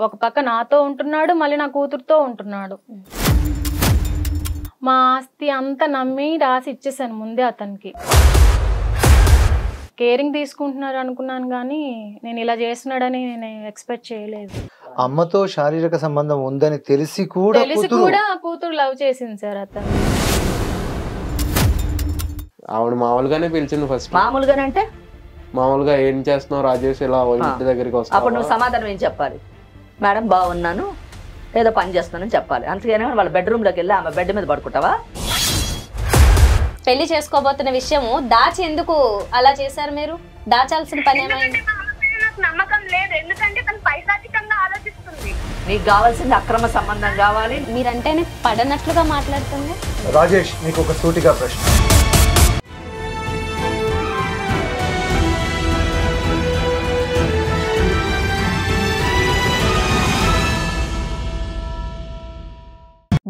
ఒక పక్క నాతో ఉంటున్నాడు, మళ్ళీ నా కూతురుతో ఉంటున్నాడు. మా ఆస్తి అంతా నమ్మి రాసి ఇచ్చేసాను ముందే అతనికి. కేరింగ్ తీసుకుంటున్నారు అనుకున్నాను కానీ నేను ఇలా చేస్తున్నాడని నేను ఎక్స్పెక్ట్ చేయలేదు. అమ్మతో శారీరక సంబంధం ఉందని తెలిసి కూడా కూతురు లవ్ చేసింది సార్ అతను. ఆవిడ మామూలుగానే పిలిచింది ఫస్ట్. మామూలుగానంటే మామూలుగా ఏం చేస్తున్నావు రాజేష్, ఇలా ఇంటి దగ్గరికి వస్తా. అప్పుడు నువ్వు సమాధానం ఏం చెప్పాలి? మేడం బాగున్నాను, ఏదో పని చేస్తున్నానని చెప్పాలి. అంతేగాని వాళ్ళ బెడ్రూమ్లోకి వెళ్ళి ఆమె బెడ్ మీద పడుకుంటావా? పెళ్లి చేసుకోబోతున్న విషయము దాచి ఎందుకు అలా చేశారు మీరు? దాచాల్సిన పని ఏమైంది? నమ్మకం లేదు, ఎందుకంటే తను పైశాచికంగా ఆలోచిస్తుంది. నీకు కావాల్సింది అక్రమ సంబంధం కావాలి. మీరంటేనే పడనట్లుగా మాట్లాడుతుంది. రాజేష్, నీకు ఒక సూటిగా ప్రశ్న.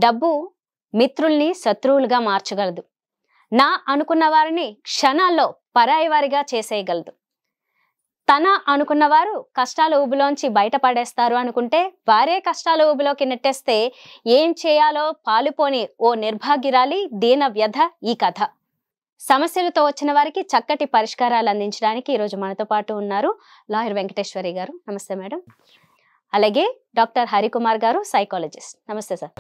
డబ్బు మిత్రుల్ని శత్రువులుగా మార్చగలదు. నా అనుకున్న వారిని క్షణాల్లో పరాయి వారిగా చేసేయగలదు. తన అనుకున్న వారు కష్టాల ఊబిలోంచి బయటపడేస్తారు అనుకుంటే వారే కష్టాల ఊబిలోకి నెట్టేస్తే ఏం చేయాలో పాలుపోని ఓ నిర్భాగ్యురాలి దీన వ్యధ ఈ కథ. సమస్యలతో వచ్చిన వారికి చక్కటి పరిష్కారాలు అందించడానికి ఈరోజు మనతో పాటు ఉన్నారు లాయర్ వెంకటేశ్వరి గారు. నమస్తే మేడం. అలాగే డాక్టర్ హరికుమార్ గారు, సైకాలజిస్ట్. నమస్తే సార్.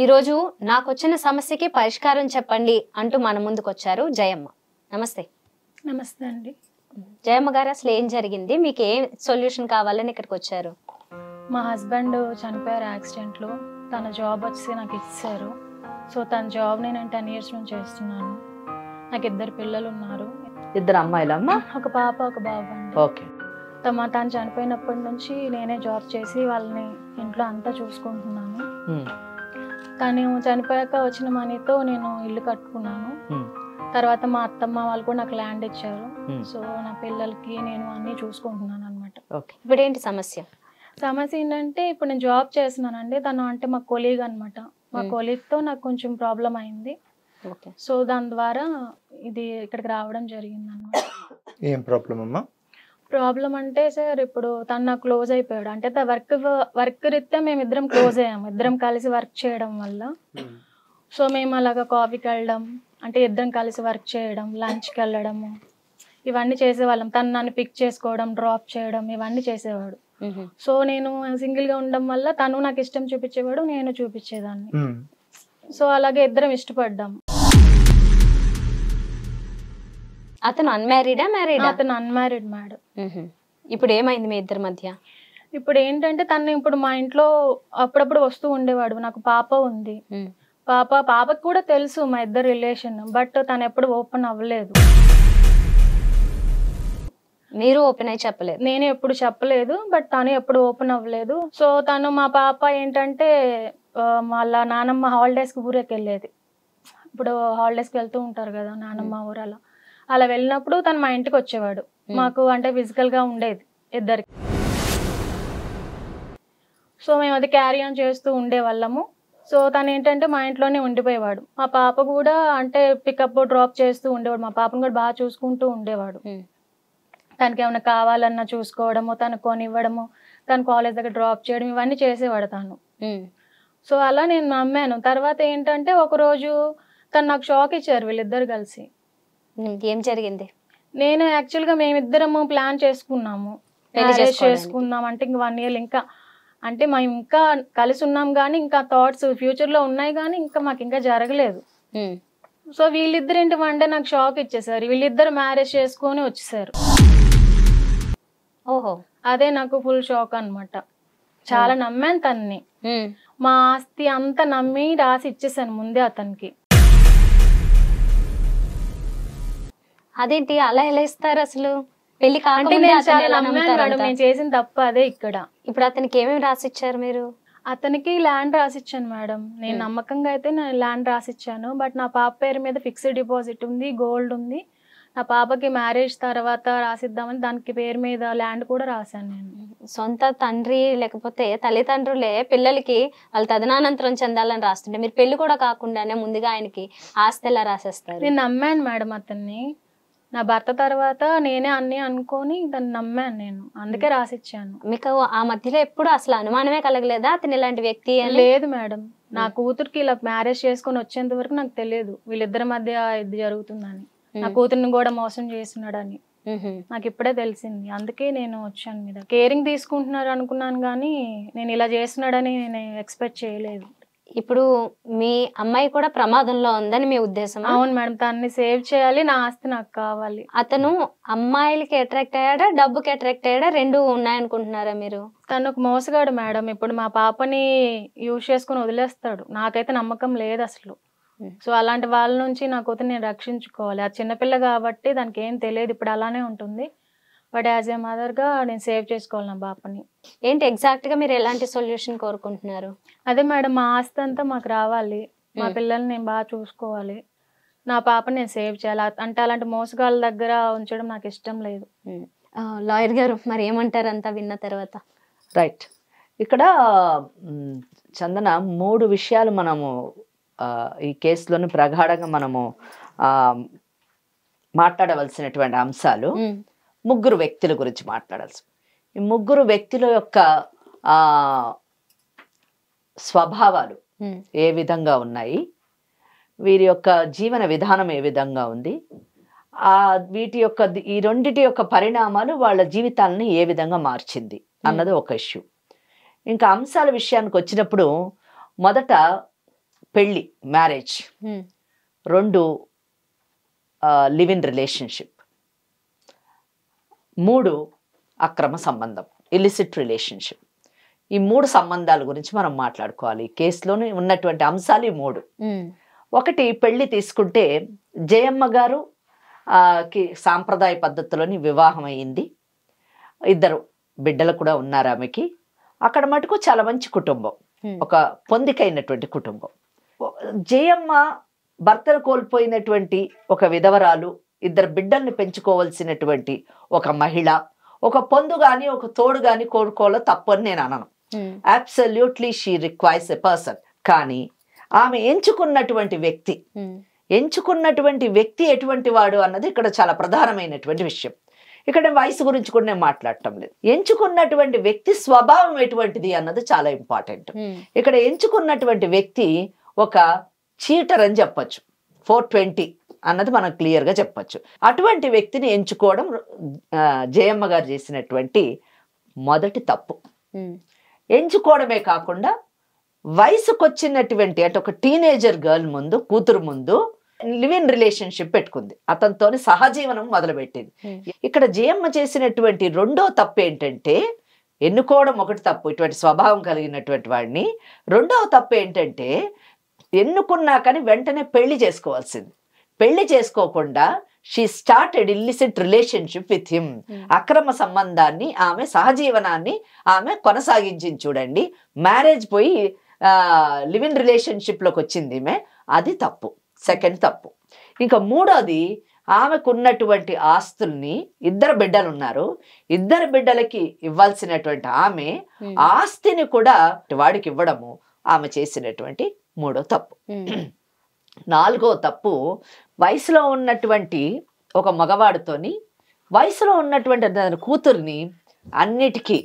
ఈరోజు నాకు వచ్చిన సమస్యకి పరిష్కారం చెప్పండి అంటూ మన ముందుకు వచ్చారు జయమ్మ. నమస్తే. నమస్తే అండి. జయమ్మ గారు, అసలు ఏం జరిగింది? మీకు ఏం సొల్యూషన్ కావాలని ఇక్కడికి వచ్చారు? మా హస్బెండ్ చనిపోయారు యాక్సిడెంట్లో. తన జాబ్ వచ్చి నాకు ఇచ్చారు. సో తన జాబ్ని నేను 10 years నుంచి చేస్తున్నాను. నాకు 2 పిల్లలు ఉన్నారు. 2 అమ్మాయిలమ్మా? ఒక పాప ఒక బాబు అండి. ఓకే. తను చనిపోయినప్పటి నుంచి నేనే జాబ్ చేసి వాళ్ళని ఇంట్లో అంతా చూసుకుంటున్నాను. తను చనిపోయాక వచ్చిన మనీతో నేను ఇల్లు కట్టుకున్నాను. తర్వాత మా అత్తమ్మ వాళ్ళు కూడా నాకు ల్యాండ్ ఇచ్చారు. సో నా పిల్లలకి నేను అన్ని చూసుకుంటున్నాను అనమాట. ఇప్పుడు ఏంటి సమస్య? సమస్య ఏంటంటే ఇప్పుడు నేను జాబ్ చేస్తున్నానండి. తను అంటే మా కొలీగ్ అనమాట. మా కొలీగ్తో నాకు కొంచెం ప్రాబ్లం అయింది. సో దాని ద్వారా ఇది ఇక్కడికి రావడం జరిగింది అనమాట. ఏం ప్రాబ్లం అమ్మా? ప్రాబ్లం అంటే సార్, ఇప్పుడు తను నాకు క్లోజ్ అయిపోయాడు. అంటే వర్క్ రీత్యా మేము ఇద్దరం క్లోజ్ అయ్యాము. ఇద్దరం కలిసి వర్క్ చేయడం వల్ల సో మేము అలాగా కాఫీకి వెళ్ళడం, అంటే ఇద్దరం కలిసి వర్క్ చేయడం, లంచ్కి వెళ్ళడము, ఇవన్నీ చేసేవాళ్ళం. తను నన్ను పిక్ చేసుకోవడం, డ్రాప్ చేయడం, ఇవన్నీ చేసేవాడు. సో నేను సింగిల్గా ఉండడం వల్ల తను నాకు ఇష్టం చూపించేవాడు, నేను చూపించేదాన్ని. సో అలాగే ఇద్దరం ఇష్టపడ్డాము. అతను అన్మ్యారీడా మ్యారీడా? అతను అన్మ్యారీడ్ మేడం. ఇప్పుడు ఏమైంది మీ ఇద్దరి మధ్య? ఇప్పుడు ఏంటంటే తను ఇప్పుడు మా ఇంట్లో అప్పుడప్పుడు వస్తూ ఉండేవాడు. నాకు పాప ఉంది. పాపకు కూడా తెలుసు మా ఇద్దరు రిలేషన్, బట్ తను ఎప్పుడు ఓపెన్ అవ్వలేదు. మీరు ఓపెన్ అయి చెప్పలేదు? నేను ఎప్పుడు చెప్పలేదు, బట్ తను ఎప్పుడు ఓపెన్ అవ్వలేదు. సో తను మా పాప ఏంటంటే వాళ్ళ నానమ్మ హాలిడేస్కి ఊరేకి వెళ్ళేది. ఇప్పుడు హాలిడేస్కి వెళ్తూ ఉంటారు కదా నానమ్మ ఊరు, అలా వెళ్ళినప్పుడు తను మా ఇంటికి వచ్చేవాడు. మాకు అంటే ఫిజికల్గా ఉండేది ఇద్దరికి. సో మేము అది క్యారీ ఆన్ చేస్తూ ఉండేవాళ్ళము. సో తను ఏంటంటే మా ఇంట్లోనే ఉండిపోయేవాడు. మా పాప కూడా అంటే పికప్ డ్రాప్ చేస్తూ ఉండేవాడు. మా పాపను కూడా బాగా చూసుకుంటూ ఉండేవాడు. తనకి ఏమైనా కావాలన్నా చూసుకోవడము, తను కొనివ్వడము, తను కాలేజ్ దగ్గర డ్రాప్ చేయడం, ఇవన్నీ చేసేవాడు తను. సో అలా నేను నమ్మాను. తర్వాత ఏంటంటే ఒకరోజు తను నాకు షాక్ ఇచ్చారు వీళ్ళిద్దరు కలిసి. ఏం జరిగింది? నేను యాక్చువల్గా మేమిద్దరము ప్లాన్ చేసుకున్నాము, చేసుకుందాం అంటే ఇంక 1 year ఇంకా అంటే మేము ఇంకా కలిసి ఉన్నాం కానీ ఇంకా థాట్స్ ఫ్యూచర్లో ఉన్నాయి కానీ ఇంకా మాకు ఇంకా జరగలేదు. సో వీళ్ళిద్దరు ఏంటి వన్ డే నాకు షాక్ ఇచ్చేసారు. వీళ్ళిద్దరు మ్యారేజ్ చేసుకొని వచ్చేసారు. ఓహో, అదే నాకు ఫుల్ షాక్ అనమాట. చాలా నమ్మాను తన్ని. మా ఆస్తి అంతా నమ్మి రాసి ఇచ్చేసాను ముందే అతనికి. అదేంటి అలా ఎలా ఇస్తారు అసలు? పెళ్లి నేను చేసిన తప్పు అదే ఇక్కడ. ఇప్పుడు అతనికి ఏమేమి రాసిచ్చారు మీరు? అతనికి ల్యాండ్ రాసిచ్చాను మేడం. నేను నమ్మకంగా అయితే నేను ల్యాండ్ రాసిచ్చాను. బట్ నా పాప పేరు మీద ఫిక్స్డ్ డిపాజిట్ ఉంది, గోల్డ్ ఉంది. నా పాపకి మ్యారేజ్ తర్వాత రాసిద్దామని దానికి పేరు మీద ల్యాండ్ కూడా రాశాను నేను. సొంత తండ్రి లేకపోతే తల్లిదండ్రులే పిల్లలకి వాళ్ళ తదనానంతరం చెందాలని రాస్తుంటే మీరు పెళ్లి కూడా కాకుండానే ముందుగా ఆయనకి ఆస్తి ఎలా రాసేస్తారు? నేను నమ్మాను మేడం అతన్ని. నా భర్త తర్వాత నేనే అన్ని అనుకొని దాన్ని నమ్మాను నేను, అందుకే రాసిచ్చాను. మీకు ఆ మధ్యలో ఎప్పుడు అసలు అనుమానమే కలగలేదా అతను ఇలాంటి వ్యక్తి అని? లేదు మేడం, నా కూతురికి ఇలా మ్యారేజ్ చేసుకొని వచ్చేంత వరకు నాకు తెలియదు వీళ్ళిద్దరి మధ్య ఇది జరుగుతుందని, నా కూతుర్ని కూడా మోసం చేస్తున్నాడని నాకు ఇప్పుడే తెలిసింది. అందుకే నేను వచ్చాను. మీద కేరింగ్ తీసుకుంటున్నారు అనుకున్నాను కానీ నేను ఇలా చేస్తున్నాడని నేను ఎక్స్పెక్ట్ చేయలేదు. ఇప్పుడు మీ అమ్మాయి కూడా ప్రమాదంలో ఉందని మీ ఉద్దేశం? అవును మేడం, తనని సేవ్ చేయాలి, నా ఆస్తి నాకు కావాలి. అతను అమ్మాయిలకి అట్రాక్ట్ అయ్యాడా, డబ్బుకి అట్రాక్ట్ అయ్యాడా, రెండు ఉన్నాయనుకుంటున్నారా మీరు? తను ఒక మోసగాడు మేడం. ఇప్పుడు మా పాపని యూజ్ చేసుకుని వదిలేస్తాడు. నాకైతే నమ్మకం లేదు అసలు. సో అలాంటి వాళ్ళ నుంచి నా కూతురు నేను రక్షించుకోవాలి. ఆ చిన్నపిల్ల కాబట్టి దానికి ఏం తెలియదు, ఇప్పుడు అలానే ఉంటుంది. బట్ యాజ్ ఏ మదర్గా నేను సేవ్ చేసుకోవాలి నా పాపని. ఏంటి ఎగ్జాక్ట్గా మీరు ఎలాంటి సొల్యూషన్ కోరుకుంటున్నారు? అదే మేడం, మా ఆస్తి అంతా మాకు రావాలి, మా పిల్లల్ని నేను బాగా చూసుకోవాలి, నా పాపని నేను సేవ్ చేయాలి. అంటే అలాంటి మోసగాళ్ళ దగ్గర ఉంచడం నాకు ఇష్టం లేదు. లాయర్ గారు మరి ఏమంటారు అంతా విన్న తర్వాత? రైట్, ఇక్కడ చందన 3 విషయాలు మనము ఈ కేసులోని ప్రగాఢంగా మనము మాట్లాడవలసినటువంటి అంశాలు. 3 వ్యక్తుల గురించి మాట్లాడాల్సి. ఈ 3 వ్యక్తుల యొక్క స్వభావాలు ఏ విధంగా ఉన్నాయి, వీరి యొక్క జీవన విధానం ఏ విధంగా ఉంది, వీటి యొక్క ఈ రెండిటి యొక్క పరిణామాలు వాళ్ళ జీవితాలని ఏ విధంగా మార్చింది అన్నది ఒక ఇష్యూ. ఇంకా అంశాల విషయానికి వచ్చినప్పుడు మొదట పెళ్ళి, మ్యారేజ్. 2 live in relationship. 3 అక్రమ సంబంధం, ఇలిసిట్ రిలేషన్షిప్. ఈ 3 సంబంధాల గురించి మనం మాట్లాడుకోవాలి. కేసులోని ఉన్నటువంటి అంశాలు ఈ 3. ఒకటి పెళ్లి తీసుకుంటే జయమ్మ గారు కి సాంప్రదాయ పద్ధతిలోని వివాహం అయ్యింది. 2 బిడ్డలు కూడా ఉన్నారు ఆమెకి. అక్కడ మటుకు చాలా మంచి కుటుంబం, ఒక పొందికైనటువంటి కుటుంబం. జయమ్మ భర్తను కోల్పోయినటువంటి ఒక విధవరాలు, 2 బిడ్డల్ని పెంచుకోవాల్సినటువంటి ఒక మహిళ. ఒక పొందు గాని ఒక తోడు గాని కోరుకోవాలో తప్పు అని నేను అనను. Absolutely she requires a person. కానీ ఆమె ఎంచుకున్నటువంటి వ్యక్తి ఎటువంటి వాడు అన్నది ఇక్కడ చాలా ప్రధానమైనటువంటి విషయం. ఇక్కడ వయసు గురించి కూడా నేను మాట్లాడటం లేదు. ఎంచుకున్నటువంటి వ్యక్తి స్వభావం ఎటువంటిది అన్నది చాలా ఇంపార్టెంట్. ఇక్కడ ఎంచుకున్నటువంటి వ్యక్తి ఒక చీటర్ అని చెప్పచ్చు. 420 అన్నది మనం క్లియర్గా చెప్పచ్చు. అటువంటి వ్యక్తిని ఎంచుకోవడం జయమ్మ గారు చేసినటువంటి మొదటి తప్పు. ఎంచుకోవడమే కాకుండా వయసుకు వచ్చినటువంటి అంటే ఒక టీనేజర్ గర్ల్ ముందు, కూతురు ముందు లివ్ ఇన్ రిలేషన్షిప్ పెట్టుకుంది, అతనితోని సహజీవనం మొదలుపెట్టింది. ఇక్కడ జయమ్మ చేసినటువంటి 2వ తప్పు ఏంటంటే, ఎన్నుకోవడం ఒకటి తప్పు ఇటువంటి స్వభావం కలిగినటువంటి వాడిని. 2వ తప్పు ఏంటంటే, ఎన్నుకున్నా కానీ వెంటనే పెళ్లి చేసుకోవాల్సింది. పెళ్లి చేసుకోకుండా she started illicit relationship with him. అక్రమ సంబంధాన్ని, ఆమె సహజీవనాన్ని ఆమె కొనసాగించింది. చూడండి, మ్యారేజ్ పోయి లివ్ ఇన్ రిలేషన్షిప్లోకి వచ్చింది ఈమె. అది తప్పు, సెకండ్ తప్పు. ఇంకా 3వది, ఆమెకున్నటువంటి ఆస్తుల్ని 2 బిడ్డలు ఉన్నారు, 2 బిడ్డలకి ఇవ్వాల్సినటువంటి ఆమె ఆస్తిని కూడా వాడికి ఇవ్వడము ఆమె చేసినటువంటి 3వ తప్పు. 4వ తప్పు, వయసులో ఉన్నటువంటి ఒక మగవాడితోని వయసులో ఉన్నటువంటి తన కూతుర్ని అన్నిటికీ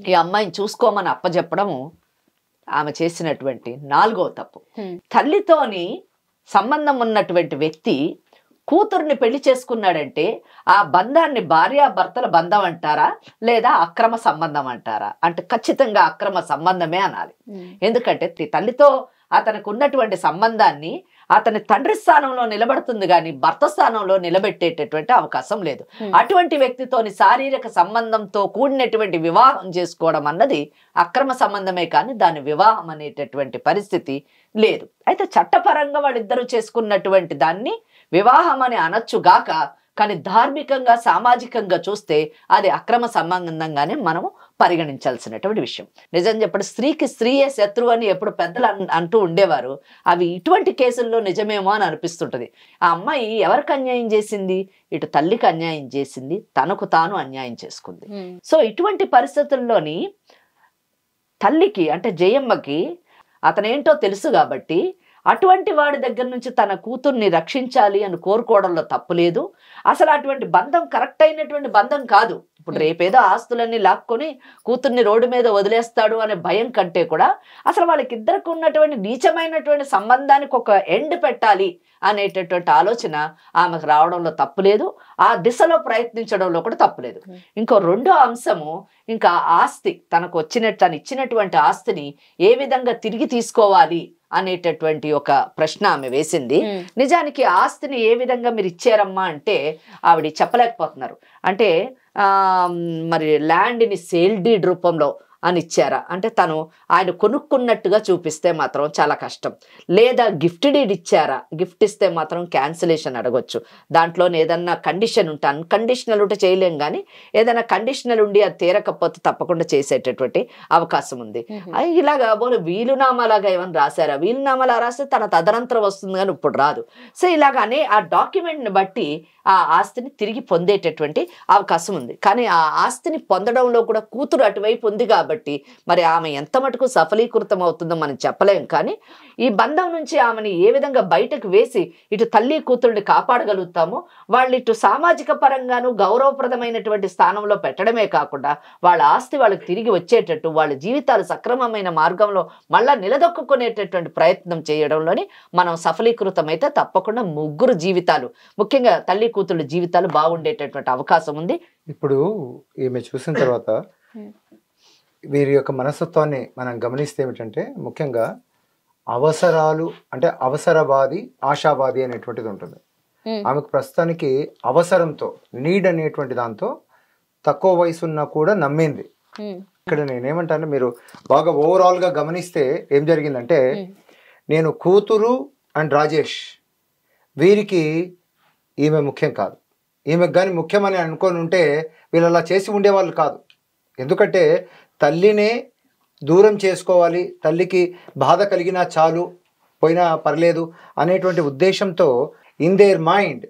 ఈ అమ్మాయిని చూసుకోమని అప్పచెప్పడము ఆమె చేసినటువంటి 4వ తప్పు. తల్లితోని సంబంధం ఉన్నటువంటి వ్యక్తి కూతుర్ని పెళ్లి చేసుకున్నాడంటే ఆ బంధాన్ని భార్యాభర్తల బంధం అంటారా లేదా అక్రమ సంబంధం అంటారా అంటే ఖచ్చితంగా అక్రమ సంబంధమే అనాలి. ఎందుకంటే తల్లితో అతనికి ఉన్నటువంటి సంబంధాన్ని అతని తండ్రి స్థానంలో నిలబడుతుంది కానీ భర్త స్థానంలో నిలబెట్టేటటువంటి అవకాశం లేదు. అటువంటి వ్యక్తితోని శారీరక సంబంధంతో కూడినటువంటి వివాహం చేసుకోవడం అన్నది అక్రమ సంబంధమే కానీ దాని వివాహం అనేటటువంటి పరిస్థితి లేదు. అయితే చట్టపరంగా వాళ్ళిద్దరూ చేసుకున్నటువంటి దాన్ని వివాహం అని అనొచ్చుగాక, కానీ ధార్మికంగా సామాజికంగా చూస్తే అది అక్రమ సంబంధంగానే మనము పరిగణించాల్సినటువంటి విషయం. నిజం చెప్పండి, స్త్రీకి స్త్రీయే శత్రువు అని ఎప్పుడు పెద్దలు అంటూ ఉండేవారు. అవి ఇటువంటి కేసుల్లో నిజమేమో అని అనిపిస్తుంటది. ఆ అమ్మాయి ఎవరికి అన్యాయం చేసింది? ఇటు తల్లికి అన్యాయం చేసింది, తనకు తాను అన్యాయం చేసుకుంది. సో ఇటువంటి పరిస్థితుల్లోని తల్లికి అంటే జయమ్మకి అతనేంటో తెలుసు కాబట్టి అటువంటి వాడి దగ్గర నుంచి తన కూతుర్ని రక్షించాలి అని కోరుకోవడంలో తప్పు లేదు. అసలు అటువంటి బంధం కరెక్ట్ అయినటువంటి బంధం కాదు. ఇప్పుడు రేపేదో ఆస్తులన్నీ లాక్కొని కూతుర్ని రోడ్డు మీద వదిలేస్తాడు అనే భయం కంటే కూడా అసలు వాళ్ళకిద్దరికి ఉన్నటువంటి నీచమైనటువంటి సంబంధానికి ఒక ఎండ్ పెట్టాలి అనేటటువంటి ఆలోచన ఆమెకు రావడంలో తప్పులేదు. ఆ దిశలో ప్రయత్నించడంలో కూడా తప్పులేదు. ఇంకో రెండో అంశము, ఇంకా ఆస్తి తనకు తను ఇచ్చినటువంటి ఆస్తిని ఏ విధంగా తిరిగి తీసుకోవాలి అనేటటువంటి ఒక ప్రశ్న ఆమె వేసింది. నిజానికి ఆస్తిని ఏ విధంగా మీరు ఇచ్చారమ్మా అంటే ఆవిడ చెప్పలేకపోతున్నారు. అంటే మరి ల్యాండ్ని సేల్ డీడ్ రూపంలో అని ఇచ్చారా అంటే తను ఆయన కొనుక్కున్నట్టుగా చూపిస్తే మాత్రం చాలా కష్టం. లేదా గిఫ్ట్ డీడ్ ఇచ్చారా, గిఫ్ట్ ఇస్తే మాత్రం క్యాన్సిలేషన్ అడగొచ్చు. దాంట్లోనే ఏదన్నా కండిషన్ ఉంటే, అన్కండిషనల్ ఉంటే చేయలేం, కానీ ఏదైనా కండిషనల్ ఉండి అది తీరకపోతే తప్పకుండా చేసేటటువంటి అవకాశం ఉంది. ఇలాగా బోలు వీలునామాలాగా ఏమైనా రాశారా, వీలునామాలా రాస్తే తన తదనంతరం వస్తుంది కానీ ఇప్పుడు రాదు. సో ఇలాగానే ఆ డాక్యుమెంట్ని బట్టి ఆ ఆస్తిని తిరిగి పొందేటటువంటి అవకాశం ఉంది. కానీ ఆ ఆస్తిని పొందడంలో కూడా కూతురు అటువైపు ఉంది కాబట్టి మరి ఆమె ఎంత మటుకు సఫలీకృతం అవుతుందో మనం చెప్పలేం. కానీ ఈ బంధం నుంచి ఆమెని ఏ విధంగా బయటకు వేసి ఇటు తల్లి కూతుర్ని కాపాడగలుగుతామో, వాళ్ళు ఇటు సామాజిక పరంగాను గౌరవప్రదమైనటువంటి స్థానంలో పెట్టడమే కాకుండా వాళ్ళ ఆస్తి వాళ్ళకి తిరిగి వచ్చేటట్టు, వాళ్ళ జీవితాలు సక్రమమైన మార్గంలో మళ్ళా నిలదొక్కునేటటువంటి ప్రయత్నం చేయడంలోని మనం సఫలీకృతం అయితే తప్పకుండా ముగ్గురు జీవితాలు, ముఖ్యంగా తల్లి కూతుళ్ళ జీవితాలు బాగుండేటటువంటి అవకాశం ఉంది. ఇప్పుడు ఈమె చూసిన తర్వాత వీరి యొక్క మనస్తత్వాన్ని మనం గమనిస్తే ఏమిటంటే, ముఖ్యంగా అవసరాలు అంటే అవసరవాది, ఆశావాది అనేటువంటిది ఉంటుంది. ఆమెకు ప్రస్తుతానికి అవసరంతో, నీడ్ అనేటువంటి దాంతో తక్కువ వయసు ఉన్నా కూడా నమ్మింది. ఇక్కడ నేనేమంటాను, మీరు బాగా ఓవరాల్గా గమనిస్తే ఏం జరిగిందంటే, నేను కూతురు అండ్ రాజేష్ వీరికి ఈమె ముఖ్యం కాదు. ఈమెకు కానీ ముఖ్యమని అనుకొని ఉంటే వీళ్ళు అలా చేసి ఉండేవాళ్ళు కాదు. ఎందుకంటే తల్లినే దూరం చేసుకోవాలి, తల్లికి బాధ కలిగినా చాలు, పోయినా పర్లేదు అనేటువంటి ఉద్దేశంతో in their mind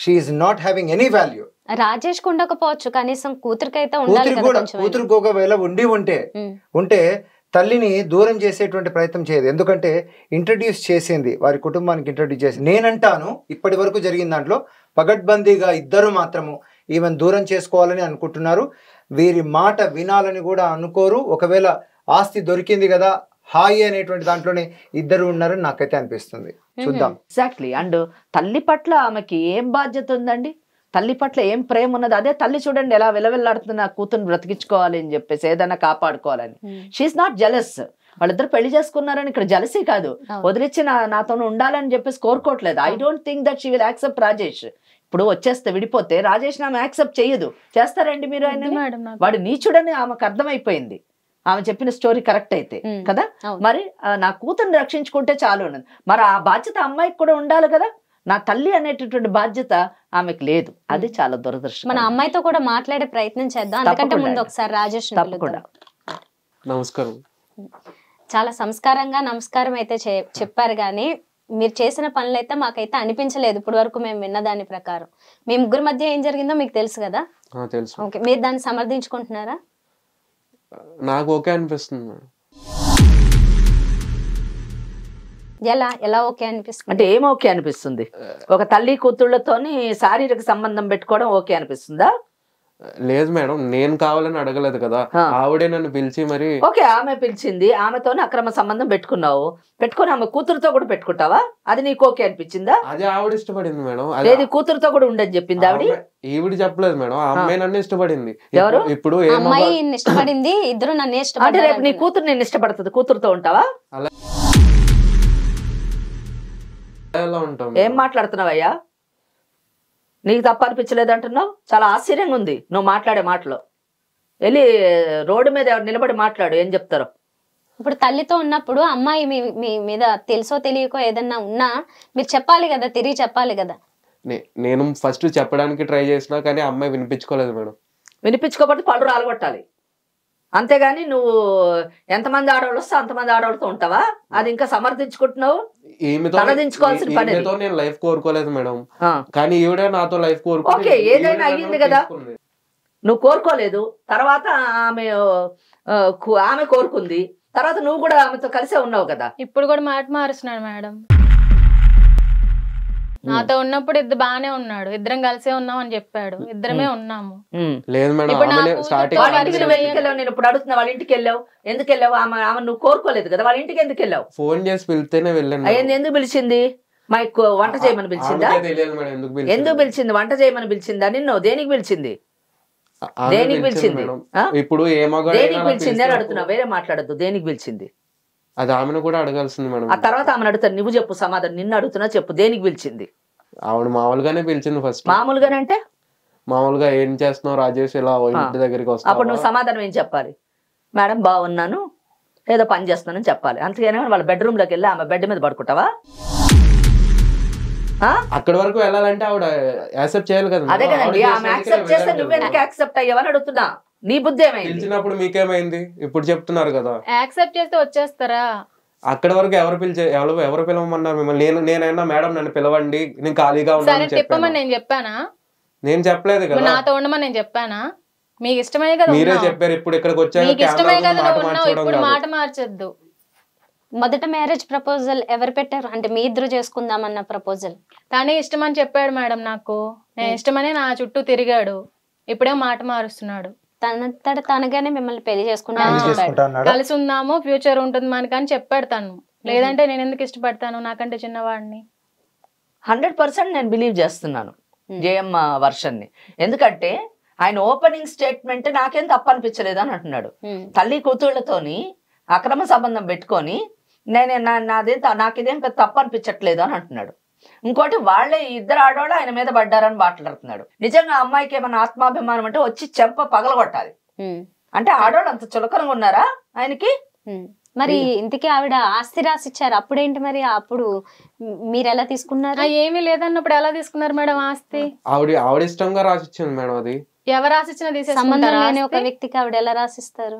she is not having any value. Rajesh కు ఉండకపోవచ్చు, కనీసం కూతురికైతే ఉండాలి కదా. కూతురికి ఒకవేళ ఉంటే తల్లిని దూరం చేసేటువంటి ప్రయత్నం చేయదు. ఎందుకంటే ఇంట్రడ్యూస్ చేసింది, వారి కుటుంబానికి ఇంట్రడ్యూస్ చేసి, నేనంటాను ఇప్పటి వరకు జరిగిన దాంట్లో పగడ్బందీగా ఇద్దరు మాత్రము ఈమెను దూరం చేసుకోవాలని అనుకుంటున్నారు. వీరి మాట వినాలని కూడా అనుకోరు. ఒకవేళ ఆస్తి దొరికింది కదా హాయి అనేటువంటి దాంట్లోనే ఇద్దరు ఉన్నారని నాకైతే అనిపిస్తుంది. చూద్దాం. ఎగ్జాక్ట్లీ. అండ్ తల్లి పట్ల ఆమెకి ఏం బాధ్యత ఉందండి, తల్లి పట్ల ఏం ప్రేమ ఉన్నది. అదే తల్లి చూడండి ఎలా విలవిల్లాడుతుంది, నా కూతుర్ని బ్రతికించుకోవాలి అని చెప్పేసి, ఏదైనా కాపాడుకోవాలని. She is not jealous. వాళ్ళిద్దరు పెళ్లి చేసుకున్నారని ఇక్కడ జలసీ కాదు, వదిలిచ్చి నాతో ఉండాలని చెప్పేసి కోరుకోవట్లేదు. I don't think that she will accept Rajesh. ఇప్పుడు వచ్చేస్తే విడిపోతే రాజేష్ ఆమె యాక్సెప్ట్ చేయదు. చేస్తారండి మీరు ఆయన? వాడు నీచుడని ఆమెకు అర్థమైపోయింది. ఆమె చెప్పిన స్టోరీ కరెక్ట్ అయితే కదా. మరి నా కూతుర్ని రక్షించుకుంటే చాలు ఉన్నది. మరి ఆ బాధ్యత అమ్మాయికి కూడా ఉండాలి కదా. నా తల్లి అనేటటువంటి బాధ్యత ఆమెకు లేదు. అది చాలా దురదృష్టం. మన అమ్మాయితో కూడా మాట్లాడే ప్రయత్నం చేద్దాం. అందుకంటే ముందు ఒకసారి రాజేష్ తప్పకుండా. నమస్కారం. చాలా సంస్కారంగా నమస్కారం అయితే చెప్పారు, కానీ మీరు చేసిన పనులు అయితే మాకైతే అనిపించలేదు ఇప్పటి వరకు మేము విన్న దాని ప్రకారం. మీ ముగ్గురు మధ్య ఏం జరిగిందో మీకు తెలుసు కదా. తెలుసు. ఓకే, మీరు దాన్ని సమర్థించుకుంటున్నారా? నాకు ఓకే అనిపిస్తుంది. ఎలా ఓకే అనిపిస్తుంది అంటే ఏం ఓకే అనిపిస్తుంది? ఒక తల్లి కూతుళ్ళతోని శారీరక సంబంధం పెట్టుకోవడం ఓకే అనిపిస్తుందా? లేదు మేడం, నేను కావాలని అడగలేదు కదా, ఆవిడే నన్ను పిలిచి మరి. ఓకే, ఆమె పిలిచింది, ఆమెతోనే అక్రమ సంబంధం పెట్టుకుని ఆమె కూతురుతో కూడా పెట్టుకుంటావా? అది నీకు ఓకే అనిపించిందా? అది ఆవిడ ఇష్టపడింది మేడం. లేదు, కూతురుతో కూడా ఉండని చెప్పింది ఆవిడ. ఈవిడ చెప్పలేదు మేడం, ఆ అమ్మాయి నన్ను ఇష్టపడింది. ఎవరు? ఇప్పుడు అమ్మాయి ఇష్టపడింది, ఇద్దరు నన్ను అంటే రేపు నీ కూతురు నేను ఇష్టపడుతుంది, కూతురుతో ఉంటావా? అలా ఎలా ఉంటాం? ఏం మాట్లాడుతున్నావయ్యా? నీకు తప్ప అనిపించలేదు అంటున్నావు? చాలా ఆశ్చర్యంగా ఉంది నువ్వు మాట్లాడే మాటలో. వెళ్ళి రోడ్డు మీద నిలబడి మాట్లాడు, ఏం చెప్తారో. ఇప్పుడు తల్లితో ఉన్నప్పుడు అమ్మాయి మీ మీద తెలుసో తెలియకో ఏదన్నా ఉన్నా మీరు చెప్పాలి కదా, తిరిగి చెప్పాలి కదా. నేను ఫస్ట్ చెప్పడానికి ట్రై చేసినా కానీ అమ్మాయి వినిపించుకోలేదు మేడం. వినిపించుకోకపోతే పళ్ళు రాలగొట్టాలి, అంతేగాని నువ్వు ఎంతమంది ఆడవాళ్ళు వస్తే అంతమంది ఆడవాళ్ళతో ఉంటావా? అది ఇంకా సమర్థించుకుంటున్నావు. తలదించుకోవాల్సిన పని. నేను లైఫ్ కోరుకోలేదు మేడం, కానీ ఈవిడే నాతో లైఫ్ కోరుకో. ఓకే, ఏదైనా అయ్యింది కదా, నువ్వు కోరుకోలేదు, తర్వాత ఆమె కోరుకుంది, తర్వాత నువ్వు కూడా ఆమెతో కలిసే ఉన్నావు కదా. ఇప్పుడు కూడా మాట మారుస్తున్నాడు మేడం. నాతో ఉన్నప్పుడు ఇద్దరు బానే ఉన్నాడు, ఇద్దరం కలిసే ఉన్నాం అని చెప్పాడు, ఇద్దరమే ఉన్నాము. లేదు మేడం, ఇప్పుడు ఆమెనే నాకు స్టార్టింగ్ వాళ్ళ ఇంటికి నువ్వు ఎందుకు వెళ్ళావు? నేను ఇప్పుడు అడుగుతున్నా, వాళ్ళ ఇంటికి వెళ్ళావు ఎందుకు వెళ్ళావు? ఆమె నువ్వు కోరుకోలేదు కదా, వాళ్ళ ఇంటికి ఎందుకు వెళ్ళావు? ఫోన్ చేసి పిలిస్తేనే వెళ్ళాను. ఎందుకు పిలిచింది? మా వంట చేయమని పిలిచిందా? తెలియదు మేడం ఎందుకు ఎందుకు పిలిచింది? వంట చేయమని పిలిచిందా నిన్ను? దేనికి పిలిచింది? దేనికి పిలిచింది? ఇప్పుడు దేనికి పిలిచింది అని అడుగుతున్నా, వేరే మాట్లాడద్దు. దేనికి పిలిచింది అది ఆమెను కూడా అడగాల్సింది మేడం. ఆ తర్వాత ఆమెను అడుగుతాను, నువ్వు చెప్పు సమాధానం. నిన్ను అడుగుతున్నా, చెప్పు దేనికి పిలిచింది? ఆవిడ మామూలుగానే పిలిచింది ఫస్ట్. మామూలుగానే అంటే మామూలుగా ఏం చేస్తున్నావు రాజేష్, ఇలా ఇంటి దగ్గరికి వస్తావు. అప్పుడు నువ్వు సమాధానం ఏం చెప్పాలి? మేడం బాగున్నాను, ఏదో పని చేస్తున్నానని చెప్పాలి. అంతేగాని వాళ్ళ బెడ్రూమ్ లోకి వెళ్ళి ఆమె బెడ్ మీద పడుకుంటావా? అక్కడి వరకు వెళ్ళాలంటే ఆవిడ యాక్సెప్ట్ చేయాలి కదా. అదే కదండి, ఆమె యాక్సెప్ట్ చేస్తే నువ్వెందుకు యాక్సెప్ట్ అయ్యావని అడుగుతున్నా. నీ బుద్ధి ఏమైంది? పిలిచినప్పుడు మీకేమైంది? ఇప్పుడు చెప్తున్నారు కదా యాక్సెప్ట్ చేస్తే వచ్చేస్తారా? అక్కడి వరకు ఎవరు పిలవమన్నారు మిమ్మల్ని? నేనైనా మేడం నన్ను పిలవండి, నేను ఖాళీగా ఉన్నాను తిప్పమని నేను చెప్పానా? నేను చెప్పలేదు కదా. నాతో ఉండమని నేను చెప్పానా? మీకు ఇష్టమే కదా, మీరే చెప్పారు. ఇప్పుడు ఇక్కడికి వచ్చాక మీకు ఇష్టమే కదా నువ్వు ఉన్నావు, ఇప్పుడు మాట మార్చొద్దు. మొదట మ్యారేజ్ ప్రపోజల్ ఎవరు పెట్టారు? అంటే మీ ఇద్దరు చేసుకుందామన్న ప్రపోజల్ తనే ఇష్టం అని చెప్పాడు మేడం. నాకు నేను ఇష్టమని నా చుట్టూ తిరిగాడు, ఇప్పుడే మాట మారుస్తున్నాడు. తనంతట తనగానే మిమ్మల్ని పెళ్లి చేసుకుంటాను, కలిసి ఉందాము, ఫ్యూచర్ ఉంటుంది మనకి అని చెప్పాడు తను. లేదంటే నేను ఎందుకు ఇష్టపడతాను, నాకంటే చిన్నవాడిని. 100% నేను బిలీవ్ చేస్తున్నాను జయమ్మ వర్షన్ ని. ఎందుకంటే ఆయన ఓపెనింగ్ స్టేట్మెంట్ నాకేం తప్పు అనిపించలేదు అని అంటున్నాడు. తల్లి కూతుళ్లతోని అక్రమ సంబంధం పెట్టుకొని నాకిదేం పెద్ద తప్పు అనిపించట్లేదు అని అంటున్నాడు. ఇంకోటి వాళ్ళే ఇద్దరు ఆడవాళ్ళు ఆయన మీద పడ్డారని మాట్లాడుతున్నాడు. నిజంగా అమ్మాయికి ఏమైనా ఆత్మాభిమానం అంటే వచ్చి చెంప పగలగొట్టాలి. అంటే ఆడవాళ్ళు అంత చులకనగా ఉన్నారా ఆయనకి? మరి ఇంతకీ ఆవిడ ఆస్తి రాసి ఇచ్చారు, అప్పుడేంటి మరి? అప్పుడు మీరు ఎలా తీసుకున్నారు? ఏమీ లేదన్నప్పుడు ఎలా తీసుకున్నారు మేడం ఆస్తి? ఆవిడ ఇష్టంగా రాసిచ్చింది మేడం. అది ఎవరు రాసిచ్చినా సంబంధం లేని ఒక వ్యక్తికి ఆవిడ ఎలా రాసిస్తారు?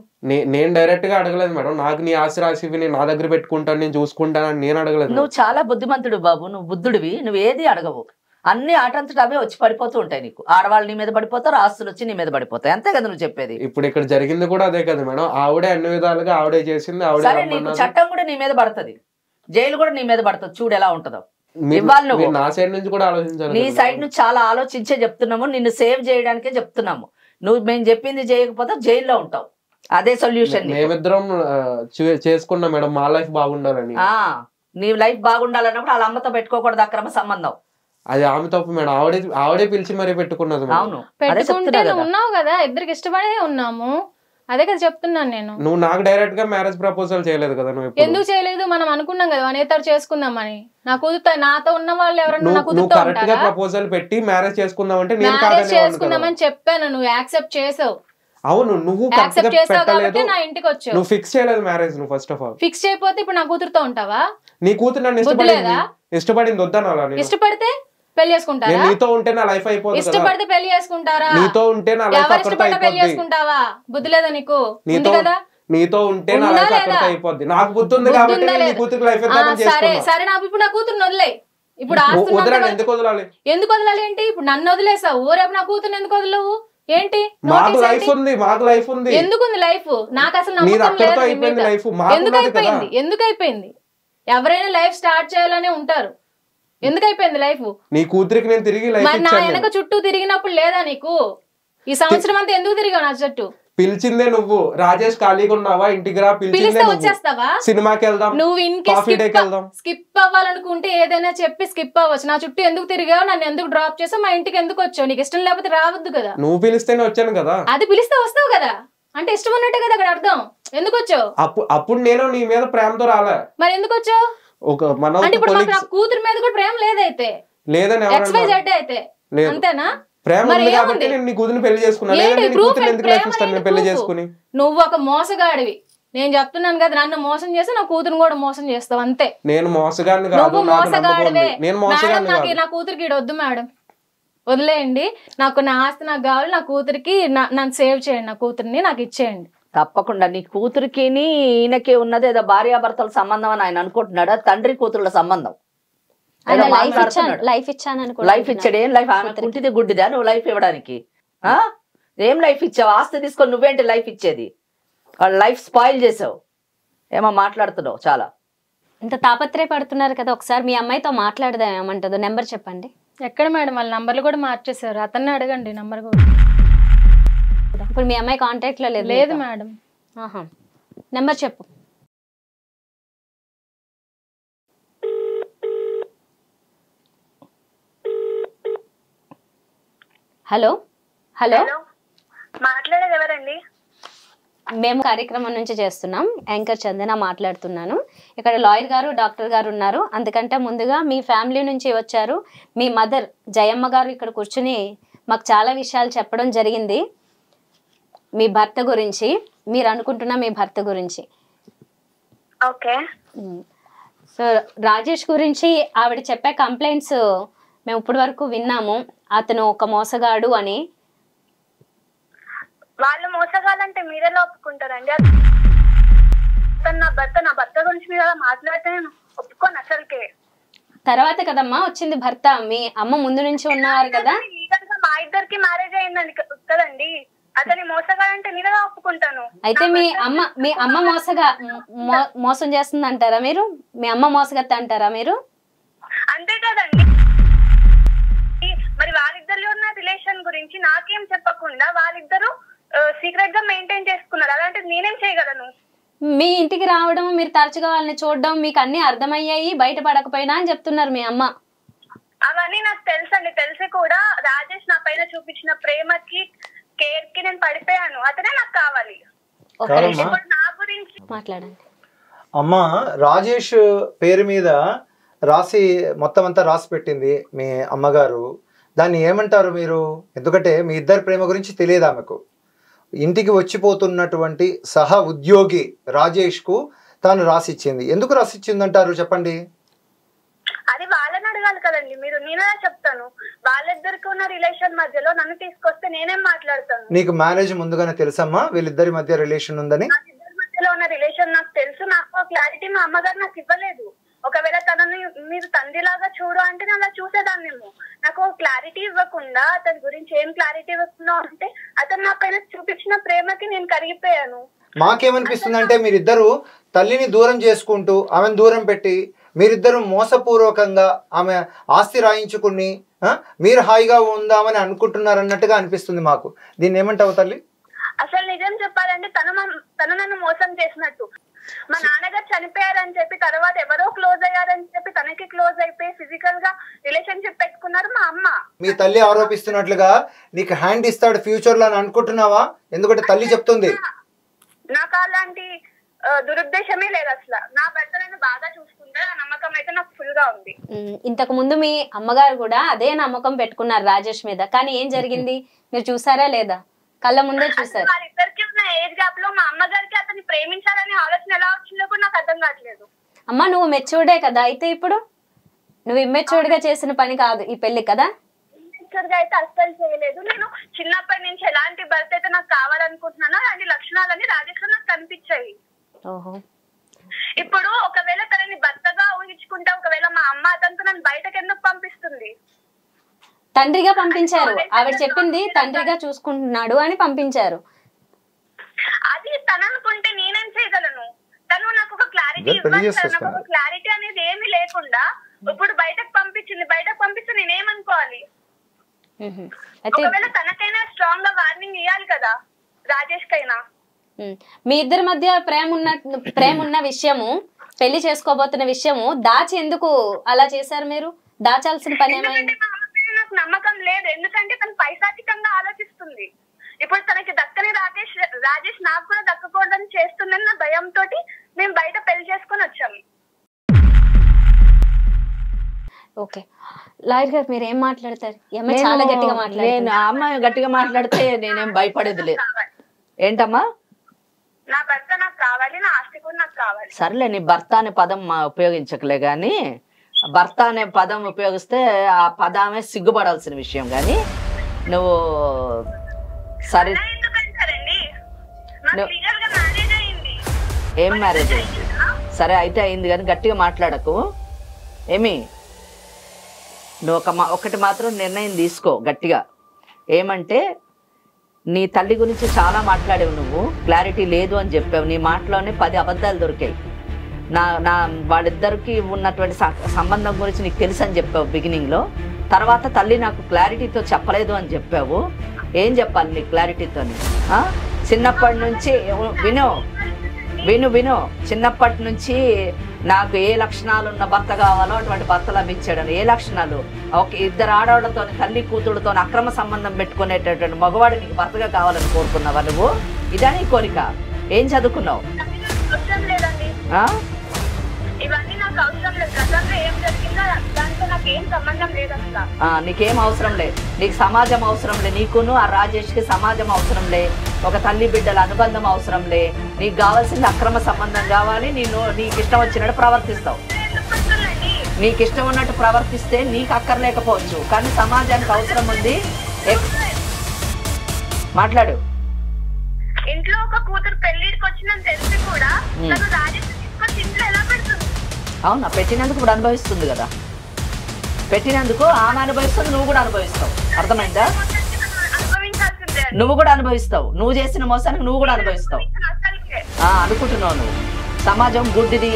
నేను డైరెక్ట్ గా అడగలేదు మేడం. నాకు నీ ఆస్తి రాసి నేను నా దగ్గర పెట్టుకుంటాను, నేను చూసుకుంటాను అని నేను అడగలేదు. నువ్వు చాలా బుద్ధిమంతుడు బాబు, నువ్వు బుద్ధుడివి. నువ్వు ఏది అడగవు, అన్ని ఆటంతట అవే వచ్చి పడిపోతూ ఉంటాయి నీకు. ఆడవాళ్ళు నీ మీద పడిపోతారు, ఆస్తులు వచ్చి నీ మీద పడిపోతాయి. అంతే కదా నువ్వు చెప్పేది? ఇప్పుడు ఇక్కడ జరిగింది కూడా అదే కదా మేడం. ఆవిడే అన్ని విధాలుగా ఆవిడే చేసింది. సరే, నీకు చట్టం కూడా నీ మీద పడుతుంది, జైలు కూడా నీ మీద పడుతుంది. చూడు ఎలా ఉంటుందో. ఇవ్వాలి నువ్వు. నా సైడ్ నుంచి కూడా ఆలోచించాలి. నీ సైడ్ నుంచి చాలా ఆలోచించే చెప్తున్నాము, నిన్ను సేవ్ చేయడానికే చెప్తున్నాము. నువ్వు మేము చెప్పింది చేయకపోతే జైల్లో ఉంటావు. అదే సొల్యూషన్. మేమిద్దరం చేసుకున్నాం మేడం, మా లైఫ్ బాగుండాలని. నీ లైఫ్ బాగుండాలన్నప్పుడు వాళ్ళ అమ్మతో పెట్టుకోకూడదు అక్రమ సంబంధం. అది ఆమె తప్పు మేడం. ఆవిడే పిలిచి మరీ పెట్టుకున్నది. అవును, పెట్టుకుంటే ఉన్నావు కదా, ఇద్దరికి ఇష్టపడే ఉన్నాము. అదే కదా చెప్తున్నాను నేను. నువ్వు నాకు డైరెక్ట్ గా మ్యారేజ్ ప్రపోజల్ చేయలేదు కదా. నువ్వు ఎందుకు చేయలేదు? మనం అనుకున్నాం కదా అనేతరు చేసుకుందామని. నా కూతురు నాతో ఉన్న వాళ్ళు ఎవరన్నా నా కూతురుతో కరెక్ట్ గా ప్రపోజల్ పెట్టి మ్యారేజ్ చేసుకుందాం అంటే నేను మ్యారేజ్ చేసుకుందామని చెప్పాను, నువ్వు యాక్సెప్ట్ చేసావు. అవును, నువ్వు యాక్సెప్ట్ చేసావు కాబట్టి నా ఇంటికి వచ్చావు. నువ్వు ఫిక్స్ చేయలేదు మ్యారేజ్. నువ్వు ఫస్ట్ ఆఫ్ ఆల్ ఫిక్స్ చేయకపోతే ఇప్పుడు నా కూతురుతో ఉంటావా? నీ కూతురు నన్ను ఇష్టపడింది వద్దనా? ఇష్టపడితే పెళ్లి చేసుకుంటారా? నీతో ఉంటే నా లైఫ్ అయిపోతుంది. ఇష్టపడితే పెళ్లి చేసుకుంటారా? నీతో ఉంటే నా లైఫ్ అక్కడితో పెళ్లి చేసుకుంటావా? బుద్ధి లేదా నీకు? నీతో ఉంటే నా లైఫ్ అక్కడితో అయిపోద్ది. నాకు బుద్ధి ఉంది కాబట్టి నీ కూతురు లైఫ్ సరే సరే, నాకు ఇప్పుడు నా కూతురుని వదిలే. ఇప్పుడు ఎందుకు వదలాలి? ఎందుకు వదలాలి ఏంటి? ఇప్పుడు నన్ను వదిలేసావు, రేపు నా కూతురు ఎందుకు వదలవు ఏంటి? మాకు లైఫ్ ఉంది, మాకు లైఫ్ ఉంది. ఎందుకుంది లైఫ్? నాకు అసలు నమ్మకం లేదు. ఎందుకు అయిపోయింది? ఎందుకు అయిపోయింది? ఎవరైనా లైఫ్ స్టార్ట్ చేయాలనే ఉంటారు. ఎందుకు అయిపోయింది లైఫ్? నీ కూతురికి నేను తిరిగి లైఫ్ నా వెనక చుట్టూ తిరిగినప్పుడు లేదా నీకు? ఈ సంవత్సరం అంతా ఎందుకు తిరిగావు నా చుట్టూ? పిలిచిందే నువ్వు. రాజేష్ ఖాళీగా ఉన్నావా, ఇంటికి రా. పిలిస్తే వచ్చేస్తావా? సినిమాకి వెళ్దాం, నువ్వు స్కిప్ అవ్వాలనుకుంటే ఏదైనా చెప్పి స్కిప్ అవ్వచ్చు. నా చుట్టూ ఎందుకు తిరిగావు, నన్ను ఎందుకు డ్రాప్ చేసావు, మా ఇంటికి ఎందుకు వచ్చావు? నీకు ఇష్టం లేకపోతే రావద్దు కదా. నువ్వు పిలిస్తేనే వచ్చాను కదా. అది పిలిస్తే వస్తావు కదా, అంటే ఇష్టం ఉన్నట్టే కదా అక్కడ అర్థం. ఎందుకు వచ్చావు? అప్పుడు నేను నీ మీద ప్రేమతో రాలే. మరి ఎందుకు వచ్చావు? అంటే ఇప్పుడు నా కూతురు మీద కూడా ప్రేమ లేదైతే లేదని అయితే అంతేనా? ప్రేమ ఉంది కాబట్టి నేను నీ కూతురిని పెళ్లి చేసుకున్నాను. పెళ్లి చేసుకుని నువ్వు ఒక మోసగాడివి. నేను చెప్తున్నాను కదా, నన్ను మోసం చేసి నా కూతురు కూడా మోసం చేస్తావు అంతే. నేను మోసగాడిని కాదు. నువ్వు మోసగాడివే. నా కూతురికి వద్దు మేడం, వదిలేయండి. నాకు నా ఆస్తి నాకు కావాలి, నా కూతురికి నన్ను సేవ్ చేయండి, నా కూతురిని నాకు ఇచ్చేయండి. తప్పకుండా. నీ కూతురికి ఈయనకి ఉన్నది ఏదో భార్యాభర్తల సంబంధం అని ఆయన అనుకుంటున్నాడా? తండ్రి కూతురుల సంబంధం. లైఫ్ ఇచ్చాను. లైఫ్ ఇచ్చాడు. ఏం లైఫ్? కుంటిది గుడ్డిదా నువ్వు లైఫ్ ఇవ్వడానికి? ఏం లైఫ్ ఇచ్చావు? ఆస్తి తీసుకొని నువ్వేంటి లైఫ్ ఇచ్చేది? వాళ్ళ లైఫ్ స్పాయిల్ చేసావు. ఏమో మాట్లాడుతున్నావు చాలా. ఇంత తాపత్రయపడుతున్నారు కదా, ఒకసారి మీ అమ్మాయితో మాట్లాడదాం, ఏమంటుందో. నెంబర్ చెప్పండి. ఎక్కడ మేడం వాళ్ళ నంబర్లు కూడా మార్చేశారు, అతన్ని అడగండి నంబర్ కూడా. ఇప్పుడు మీ అమ్మాయి కాంటాక్ట్ లో లేదు? లేదు మేడం. ఆహా, నెంబర్ చెప్పు. హలో హలో, మాట్లాడేది ఎవరండి? మేము కార్యక్రమం నుంచి చేస్తున్నాం, యాంకర్ చందన మాట్లాడుతున్నాను. ఇక్కడ లాయర్ గారు, డాక్టర్ గారు ఉన్నారు. అందుకంటే ముందుగా మీ ఫ్యామిలీ నుంచి వచ్చారు మీ మదర్ జయమ్మ గారు ఇక్కడ కూర్చుని మాకు చాలా విషయాలు చెప్పడం జరిగింది మీ భర్త గురించి, మీరు అనుకుంటున్న మీ భర్త గురించి. ఓకే. సో రాజేష్ గురించి ఆవిడ చెప్పే కంప్లైంట్స్ మేము ఇప్పటి వరకు విన్నాము, అతను ఒక మోసగాడు అని. వాళ్ళు మోసగాలంటే మీరెలా ఒప్పుకుంటారండి? నా భర్త గురించి మీరు అలా మాట్లాడితే నేను ఒప్పుకోను అసలుకే. తర్వాత కదమ్మా వచ్చింది భర్త, మీ అమ్మ ముందు నుంచి ఉన్నవారు కదా. మా ఇద్దరికి మ్యారేజ్ అయిందండి కదండి, అతని మోసగాడంటే నేనెలా ఒప్పుకుంటాను? అయితే మీ అమ్మ మోసం చేస్తుంది అంటారా మీరు? మీ అమ్మ మోసగత్త అంటారా మీరు? అంతే కదండి. మరి వాళ్ళిద్దరిలో ఉన్న రిలేషన్ గురించి నాకేం చెప్పకుండా వాళ్ళిద్దరు సీక్రెట్ గా మెయింటైన్ చేసుకున్నారు. అలాంటిది నేనేం చేయగలను? మీ ఇంటికి రావడం, మీరు తరచుగా వాళ్ళని చూడడం, మీకు అన్ని అర్థమయ్యాయి, బయటపడకపోయినా అని చెప్తున్నారు మీ అమ్మ. అవన్నీ నాకు తెలుసండి. తెలిసి కూడా రాజేష్ నా పైన చూపించిన ప్రేమకి, కేర్ కి నేను పడిపోయాను. అతనే నాకు కావాలి. ఇప్పుడు నా గురించి మాట్లాడండి. అమ్మ, రాజేష్ పేరు మీద రాసి మొత్తం అంతా రాసి పెట్టింది మీ అమ్మగారు. దాన్ని ఏమంటారు మీరు? ఎందుకంటే మీ ఇద్దరి ప్రేమ గురించి తెలియదు ఆమెకు. ఇంటికి వచ్చిపోతున్నటువంటి సహ ఉద్యోగి రాజేష్కు తాను రాసిచ్చింది. ఎందుకు రాసిచ్చింది అంటారు చెప్పండి? అది వాళ్ళని అడగాలి కదండి మీరు. నేనే చెప్తాను. వాళ్ళిద్దరికి ఉన్న రిలేషన్ మధ్యలో నన్ను తీసుకొస్తే నేనేం మాట్లాడతాను? నీకు మ్యారేజ్ ముందుగానే తెలుసమ్మా వీళ్ళిద్దరి మధ్య రిలేషన్ ఉందని? ఇద్దరి మధ్యలో ఉన్న రిలేషన్ నాకు తెలుసు. నాకు క్లారిటీ మా అమ్మగారు నాకు ఇవ్వలేదు. ఒకవేళ తనని మీరు తండ్రిలాగా చూడు అంటే నేను అలా చూసేదాన్నేమో. నాకు క్లారిటీ ఇవ్వకుండా, అతని గురించి ఏం క్లారిటీ ఇవ్వకుండా ఉంటే అతను నా పైన చూపించిన ప్రేమకి నేను కరిగిపోయాను. మాకేమనిపిస్తుంది అంటే మీరిద్దరు తల్లిని దూరం చేసుకుంటూ ఆమెను దూరం పెట్టి మీరిద్దరు మోసపూర్వకంగా ఆమె ఆస్తి రాయించుకుని మీరు హాయిగా ఉందామని అనుకుంటున్నారు అన్నట్టుగా అనిపిస్తుంది మాకు. దీన్ని ఏమంటావు తల్లి? అసలు నిజం చెప్పాలంటే తను నన్ను మోసం చేసినట్టు. మా నాన్నగారు చనిపోయారని చెప్పి తర్వాత ఎవరో క్లోజ్ అయ్యారని చెప్పి తనకి క్లోజ్ అయిపోయి ఫిజికల్ గా రిలేషన్షిప్ పెట్టుకున్నారు మా అమ్మ. మీ తల్లి ఆరోపిస్తున్నట్లుగా నీకు హ్యాండ్ ఇస్తాడు ఫ్యూచర్ లో అని అనుకుంటున్నావా? ఎందుకంటే తల్లి చెప్తుంది. నాకు అలాంటి దురుద్దేశమే లేదు అసలు. నా భర్త నేను బాగా చూసుకుంటే ఆ నమ్మకం అయితే నాకు ఫుల్ గా ఉంది. ఇంతకు ముందు మీ అమ్మగారు కూడా అదే నమ్మకం పెట్టుకున్నారు రాజేష్ మీద, కానీ ఏం జరిగింది మీరు చూసారా లేదా? కళ్ళ ముందే చూసారు. వాళ్ళిద్దరికి ఉన్న ఏజ్ గ్యాప్ లో మా అమ్మగారికి అతన్ని ప్రేమించాలనే ఆలోచన ఎలా వచ్చిందో కూడా నాకు అర్థం కావట్లేదు. అమ్మ, నువ్వు మెచ్యూర్డే కదా, అయితే ఇప్పుడు నువ్వు ఇమ్మెచ్యూర్డ్ గా చేసిన పని కాదు ఈ పెళ్లి కదా? ఇమ్మెచ్యూర్ గా అయితే అస్సలు చేయలేదు. నేను చిన్నప్పటి నుంచి ఎలాంటి భర్త అయితే నాకు కావాలనుకుంటున్నానో అలాంటి లక్షణాలన్నీ రాజేష్ లో నాకు కనిపించాయి. ఓహో. ఇప్పుడు ఒకవేళ తనని భర్తగా ఊహించుకుంటే ఒకవేళ మా అమ్మ అతనితో నన్ను బయటకు ఎందుకు పంపిస్తుంది? తండ్రిగా పంపించారు. ఆవిడ చెప్పింది తండ్రిగా చూసుకుంటున్నాడు అని పంపించారు. అది తను అనుకుంటే నేనేం చేయగలను? తను నాకు ఒక క్లారిటీ ఇవ్వాలి. నాకు ఒక క్లారిటీ అనేది ఏమీ లేకుండా ఇప్పుడు బయటకు పంపిస్తే నేనేమనుకోవాలి? ఒకవేళ తనకైనా స్ట్రాంగ్ గా వార్నింగ్ ఇవ్వాలి కదా రాజేష్ కైనా. మీ ఇద్దరి మధ్య ప్రేమ ఉన్న విషయము, పెళ్లి చేసుకోబోతున్న విషయము దాచి ఎందుకు అలా చేశారు మీరు? దాచాల్సిన పని ఏమైంది? నాకు నమ్మకం లేదు. ఎందుకంటే తను పైశాచికంగా ఆలోచిస్తుంది. ఇప్పుడు తనకి దక్కని రాజేష్ నాకు కూడా దక్కకూడదని చేస్తుందని నా భయంతో మేము బయట పెళ్లి చేసుకొని వచ్చాము. ఓకే, లాయర్ గారు మీరు ఏం మాట్లాడతారు? చాలా గట్టిగా మాట్లాడారు. నేను అమ్మాయి గట్టిగా మాట్లాడితే నేనేం భయపడేది లేదు. ఏంటమ్మా? నా భర్త నాకు కావాలి, నా ఆస్తి కూడా నాకు కావాలి. సర్లే, నీ భర్త అనే పదం ఉపయోగించకలే గాని, భర్త అనే పదం ఉపయోగిస్తే ఆ పదమే సిగ్గుపడాల్సిన విషయం. కానీ నువ్వు సరే, ఏం మ్యారేజ్ అయింది? సరే అయితే అయింది కానీ గట్టిగా మాట్లాడకు. ఏమి నువ్వు ఒకటి మాత్రం నిర్ణయం తీసుకో గట్టిగా. ఏమంటే నీ తల్లి గురించి చాలా మాట్లాడావు, నువ్వు క్లారిటీ లేదు అని చెప్పావు. నీ మాటలోనే 10 అబద్ధాలు దొరికాయి. నా వాళ్ళిద్దరికి ఉన్నటువంటి సంబంధం గురించి నీకు తెలుసు అని చెప్పావు బిగినింగ్లో. తర్వాత తల్లి నాకు క్లారిటీతో చెప్పలేదు అని చెప్పావు. ఏం చెప్పాలి నీకు క్లారిటీతో? చిన్నప్పటి నుంచి విను చిన్నప్పటి నుంచి నాకు ఏ లక్షణాలు ఉన్న భర్త కావాలో అటువంటి భర్త లభించాడు. ఏ లక్షణాలు? ఒక ఇద్దరు ఆడవాళ్ళతో తల్లి కూతురుతో అక్రమ సంబంధం పెట్టుకునేటటువంటి మగవాడు నీకు భర్తగా కావాలని కోరుకున్నావా నువ్వు? ఇదా నీ కోరిక? ఏం చదువుకున్నావు? నీకేం అవసరం లే, నీకు సమాజం అవసరం లే, నీకును ఆ రాజేష్కి సమాజం అవసరం లే, ఒక తల్లి బిడ్డల అనుబంధం అవసరం లే. నీకు కావాల్సింది అక్రమ సంబంధం కావాలి. నీకు ఇష్టం వచ్చినట్టు ప్రవర్తిస్తావు. నీకు ఇష్టం ఉన్నట్టు ప్రవర్తిస్తే నీకు అక్కర్లేకపోవచ్చు, కానీ సమాజానికి అవసరం ఉంది. మాట్లాడు. ఇంట్లో ఒక కూతురు పెళ్లికి వచ్చిందని తెలిసి కూడా అవునా? పెట్టినందుకు ఇప్పుడు అనుభవిస్తుంది కదా. పెట్టినందుకు ఆమె అనుభవిస్తుంది, నువ్వు కూడా అనుభవిస్తావు. అర్థమైందా? నువ్వు కూడా అనుభవిస్తావు. నువ్వు చేసిన మోసానికి నువ్వు కూడా అనుభవిస్తావు అనుకుంటున్నావు నువ్వు. సమాజం గుడ్డిది.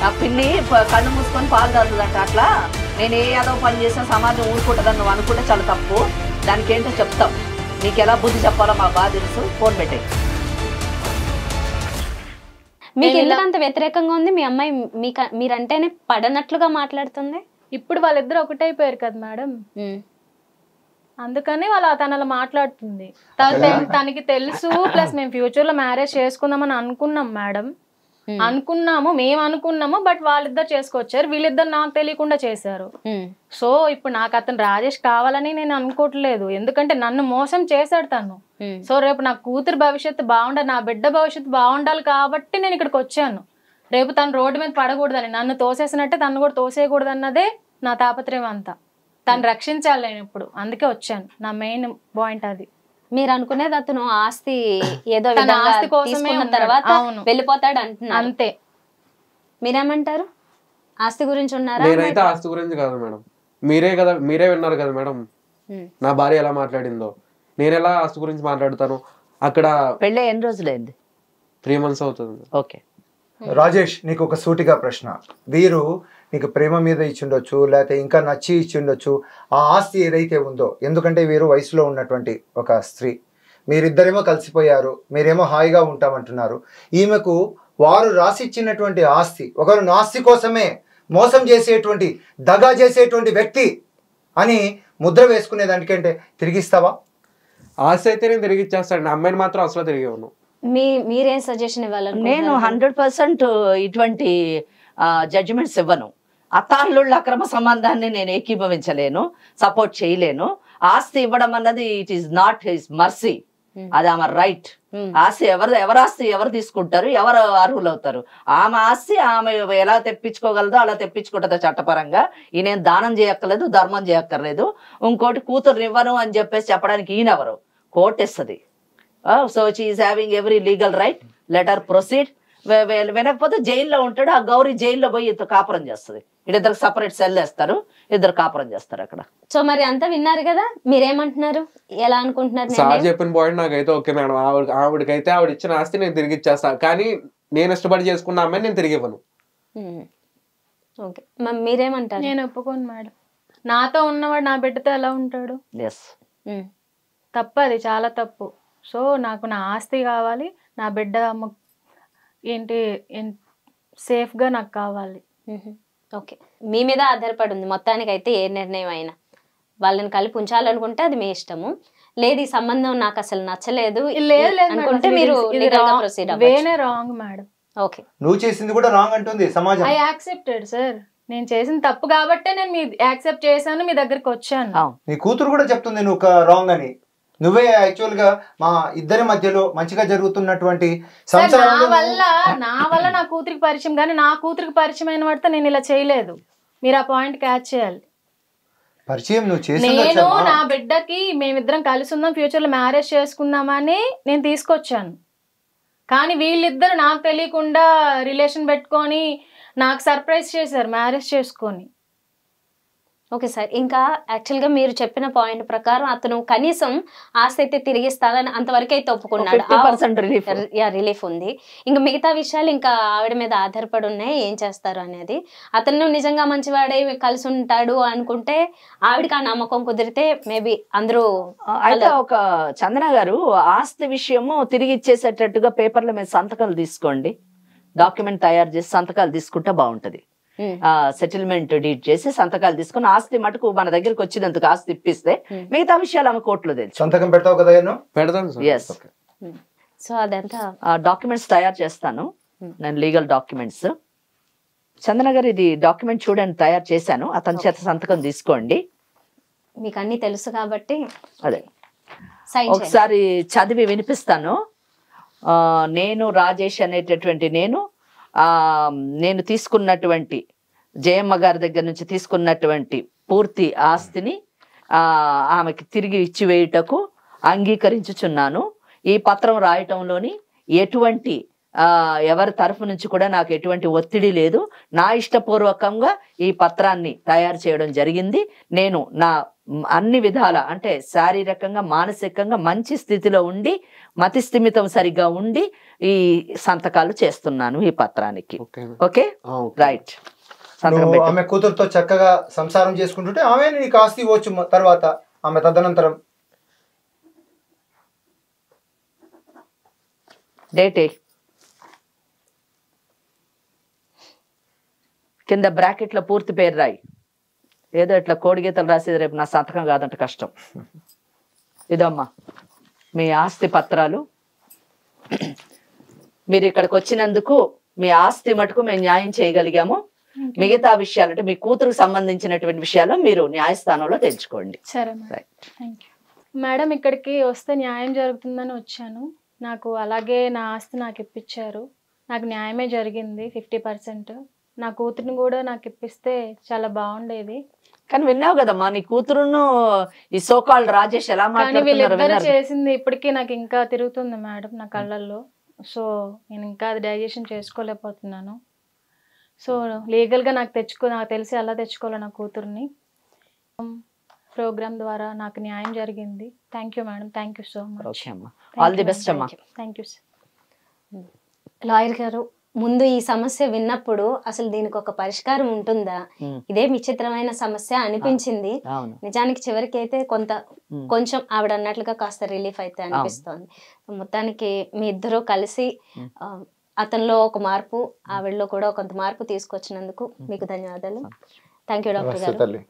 నా పిన్ని కళ్ళు మూసుకొని పాలు తాగుతుందంట. అట్లా నేను ఏ ఏదో పని చేసినా సమాజం ఊరుకుంటుందని నువ్వు అనుకుంటే చాలా తప్పు. దానికి ఏంటో చెప్తాం. నీకు ఎలా బుద్ధి చెప్పాలో మాకు బాగా తెలుసు. ఫోన్ పెట్టే. మీకు ఎందుకంత వ్యతిరేకంగా ఉంది? మీ అమ్మాయి మీరంటేనే పడనట్లుగా మాట్లాడుతుంది. ఇప్పుడు వాళ్ళిద్దరు ఒకటైపోయారు కదా మేడం, అందుకని తనలా మాట్లాడుతుంది. తనకి తెలుసు. ప్లస్ మేము ఫ్యూచర్ లో మ్యారేజ్ చేసుకుందామని అనుకున్నాం మేడం. మేము అనుకున్నాము. బట్ వాళ్ళిద్దరు చేసుకొచ్చారు. వీళ్ళిద్దరు నాకు తెలియకుండా చేశారు. సో ఇప్పుడు నాకు అతను రాజేష్ కావాలని నేను అనుకోవట్లేదు. ఎందుకంటే నన్ను మోసం చేశాడు తను. సో రేపు నా కూతురు భవిష్యత్తు బాగుండాలి, నా బిడ్డ భవిష్యత్తు బాగుండాలి కాబట్టి నేను ఇక్కడికి వచ్చాను. రేపు తను రోడ్డు మీద పడకూడదని, నన్ను తోసేసినట్టే తను కూడా తోసేయకూడదు అన్నదే నా తాపత్రయం అంతా. తను రక్షించాలి నేను ఇప్పుడు. అందుకే వచ్చాను. నా మెయిన్ పాయింట్ అది. మీరు అనుకునేది అతను ఆస్తి ఏదో ఆస్తి కోసమే తర్వాత వెళ్ళిపోతాడు అంటున్నారు. అంతే. మీరేమంటారు? ఆస్తి గురించి ఉన్నారా? నేనైతే ఆస్తి గురించి కాదు మేడం. మీరే విన్నారు కదా మేడం నా భార్య ఎలా మాట్లాడిందో. నేను ఎలా ఆస్తి గురించి మాట్లాడతాను? అక్కడ పెళ్ళి ఎన్ని రోజులైంది? 3 months అవుతుంది. ఓకే రాజేష్, నీకు ఒక సూటిగా ప్రశ్న. వీరు నీకు ప్రేమ మీద ఇచ్చిండొచ్చు, లేకపోతే ఇంకా నచ్చి ఇచ్చిండొచ్చు. ఆ ఆస్తి ఏదైతే ఉందో, ఎందుకంటే వీరు వయసులో ఉన్నటువంటి ఒక స్త్రీ, మీరిద్దరేమో కలిసిపోయారు, మీరేమో హాయిగా ఉంటామంటున్నారు. ఈమెకు వారు రాసిచ్చినటువంటి ఆస్తి, ఒకరు నా ఆస్తి కోసమే మోసం చేసేటువంటి, దగా చేసేటువంటి వ్యక్తి అని ముద్ర వేసుకునే దానికంటే తిరిగిస్తావా? ఆస్తి అయితే నేను తిరిగి ఇచ్చేస్తాను. అమ్మాయిని మాత్రం అసలు తిరిగి ఇవ్వను. మీరేం సజెషన్ ఇవ్వాలి? నేను 100% ఇటువంటి జడ్జిమెంట్స్ ఇవ్వను. అత్తాళ్ళుళ్ళ అక్రమ సంబంధాన్ని నేను ఏకీభవించలేను, సపోర్ట్ చేయలేను. ఆస్తి ఇవ్వడం అన్నది it is not his mercy, అది ఆమె రైట్. ఆస్తి ఎవరి ఆస్తి ఎవరు తీసుకుంటారు, ఎవరు అర్హులు అవుతారు? ఆమె ఆస్తి ఆమె ఎలా తెప్పించుకోగలదో అలా తెప్పించుకుంటుందో చట్టపరంగా. ఈయన దానం చేయక్కర్లేదు, ధర్మం చేయక్కర్లేదు. ఇంకోటి కూతురు ఇవ్వను అని చెప్పేసి చెప్పడానికి ఈయనెవరు? కోర్టు ఇస్తుంది. So she is having every legal right, let her proceed. వినకపోతే జైల్లో ఉంటాడు. ఆ గౌరీ జైల్లో పోయి ఇద్దరు కాపురం చేస్తుంది. ఇద్దరు సపరేట్ సెల్ వేస్తారు, ఇద్దరు కాపురం చేస్తారు అక్కడ. సో మరి అంతా విన్నారు కదా, మీరేమంటున్నారు? ఎలా అనుకుంటున్నారు? సార్ చెప్పిన పాయింట్ నాకైతే ఓకే మేడం. ఆవిడకైతే ఆవిడ ఇచ్చిన ఆస్తి నేను తిరిగి ఇచ్చేస్తా, కానీ నేను ఇష్టపడి చేసుకున్న అమ్మాయి నేను తిరిగి ఇవ్వను. ఓకే, మీరేమంటారు? నేను ఒప్పుకోను మేడం. నాతో ఉన్నవాడు నా బిడ్డతో ఎలా ఉంటాడు? తప్పు, అది చాలా తప్పు. సో నాకు నా ఆస్తి కావాలి, నా బిడ్డ ఏంటి సేఫ్గా నాకు కావాలి. ఓకే, మీ మీద ఆధారపడి ఉంది మొత్తానికి. అయితే ఏ నిర్ణయం అయినా వాళ్ళని కలిపి ఉంచాలనుకుంటే అది మీ ఇష్టము. లేదు ఈ సంబంధం నాకు అసలు నచ్చలేదు అనుకుంటే మీరు ప్రొసీడ్ వేనే రాంగ్ మేడం. ఓకే, నువ్వు చేసింది కూడా రాంగ్ అంటుంది సమాజం. I accepted sir. నేను చేసిన తప్పు కాబట్టే నేను మీ యాక్సెప్ట్ చేశాను, మీ దగ్గరికి వచ్చాను. నీ కూతురు కూడా చెప్తుంది నువ్వు రాంగ్ అని. నువ్వే యాక్చువల్ గా మా ఇద్దరి మధ్యలో మంచిగా జరుగుతున్నటువంటి నా వల్ల నా కూతురికి పరిచయం, కానీ నా కూతురికి పరిచయం అయిన వాడితో నేను ఇలా చేయలేదు. మీరు ఆ పాయింట్ క్యాచ్ చేయాలి. పరిచయం నేను నా బిడ్డకి మేమిద్దరం కలిసి ఉందాం, ఫ్యూచర్ లో మ్యారేజ్ చేసుకుందామని నేను తీసుకొచ్చాను. కానీ వీళ్ళిద్దరు నాకు తెలియకుండా రిలేషన్ పెట్టుకొని నాకు సర్ప్రైజ్ చేశారు మ్యారేజ్ చేసుకొని. Okay sir. ఇంకా యాక్చువల్గా మీరు చెప్పిన పాయింట్ ప్రకారం అతను కనీసం ఆస్తి అయితే తిరిగిస్తానని అంతవరకు అయితే ఒప్పుకున్నాడు. 50% రిలీఫ్. రిలీఫ్ ఉంది. ఇంకా మిగతా విషయాలు ఇంకా ఆవిడ మీద ఆధారపడి ఉన్నాయి, ఏం చేస్తారు అనేది. అతను నిజంగా మంచివాడే కలిసి ఉంటాడు అనుకుంటే ఆవిడకి ఆ నమ్మకం కుదిరితే మేబీ అందరూ. అయితే ఒక చందన గారు, ఆస్తి విషయము తిరిగి ఇచ్చేసేటట్టుగా పేపర్ల మీద సంతకాలు తీసుకోండి, డాక్యుమెంట్ తయారు చేసి సంతకాలు తీసుకుంటే బాగుంటది. సెటిల్మెంట్ డీడ్ చేసి సంతకాలు తీసుకుని ఆస్తి మటుకు మన దగ్గరికి వచ్చినందుకు ఆస్తి ఇప్పిస్తే మిగతా విషయాలు ఆమె కోర్టులో తెలుసు. సంతకం పెడతావు కదా? పెడతాను సార్. ఎస్. సో అదంతా డాక్యుమెంట్స్ తయారు చేస్తాను నేను, లీగల్ డాక్యుమెంట్స్. చందన గారు, ఇది డాక్యుమెంట్ చూడండి, తయారు చేశాను, అతని చేత సంతకం తీసుకోండి. మీకు అన్ని తెలుసు కాబట్టి అదే సైన్ చేయండి. ఒకసారి చదివి వినిపిస్తాను. నేను రాజేష్ అనేటటువంటి నేను తీసుకున్నటువంటి జయమ్మ గారి దగ్గర నుంచి తీసుకున్నటువంటి పూర్తి ఆస్తిని ఆమెకి తిరిగి ఇచ్చివేయుటకు అంగీకరించుచున్నాను. ఈ పత్రం రాయటంలోని ఎటువంటి ఎవరి తరఫు నుంచి కూడా నాకు ఎటువంటి ఒత్తిడి లేదు. నా ఇష్టపూర్వకంగా ఈ పత్రాన్ని తయారు చేయడం జరిగింది. నేను నా అన్ని విధాల, అంటే శారీరకంగా మానసికంగా మంచి స్థితిలో ఉండి, మతి స్థిమితం సరిగ్గా ఉండి ఈ సంతకాలు చేస్తున్నాను ఈ పత్రానికి. Okay, right. ఆమె కూతురుతో చక్కగా సంసారం చేసుకుంటుంటే ఆమె నీకు ఆస్తి ఇవ్వచ్చు తర్వాత, ఆమె తదనంతరం. డేటే కింద బ్రాకెట్ లో పూర్తి పేరు రాయి. ఏదో ఇట్లా కోడిగీతలు రాసేది రేపు నా సంతకం కాదంటే కష్టం. ఇదమ్మా మీ ఆస్తి పత్రాలు. మీరు ఇక్కడికి వచ్చినందుకు మీ ఆస్తి మటుకు మేము న్యాయం చేయగలిగాము. మిగతా విషయాలు అంటే మీ కూతురుకు సంబంధించినటువంటి విషయాలు మీరు న్యాయస్థానంలో తెలుసుకోండి. సరే మేడం, థ్యాంక్ యూ మేడం. ఇక్కడికి వస్తే న్యాయం జరుగుతుందని వచ్చాను. నాకు అలాగే నా ఆస్తి నాకు ఇప్పించారు. నాకు న్యాయమే జరిగింది 50%. నా కూతురిని కూడా నాకు ఇప్పిస్తే చాలా బాగుండేది. కానీ విన్నావు కదమ్మా, నీ కూతురును ఈ సోకాల్డ్ రాజేష్ ఎలా వీళ్ళిద్దరు చేసింది ఇప్పటికీ నాకు ఇంకా తిరుగుతుంది మేడం నా కళ్ళల్లో. సో నేను ఇంకా అది డైజెషన్ చేసుకోలేకపోతున్నాను. సో లీగల్గా నాకు తెలిసి ఎలా తెచ్చుకోవాలో నా కూతుర్ని. ప్రోగ్రామ్ ద్వారా నాకు న్యాయం జరిగింది. Thank you madam, thank you so much. All the best అమ్మా. Thank you sir. లాయర్ గారు, ముందు ఈ సమస్య విన్నప్పుడు అసలు దీనికి ఒక పరిష్కారం ఉంటుందా, ఇదే విచిత్రమైన సమస్య అనిపించింది. నిజానికి చివరికి అయితే కొంచెం ఆవిడ అన్నట్లుగా కాస్త రిలీఫ్ అయితే అనిపిస్తోంది. మొత్తానికి మీ ఇద్దరు కలిసి అతనిలో ఒక మార్పు, ఆవిడలో కూడా కొంత మార్పు తీసుకొచ్చినందుకు మీకు ధన్యవాదాలు. థ్యాంక్ యూ డాక్టర్ గారు.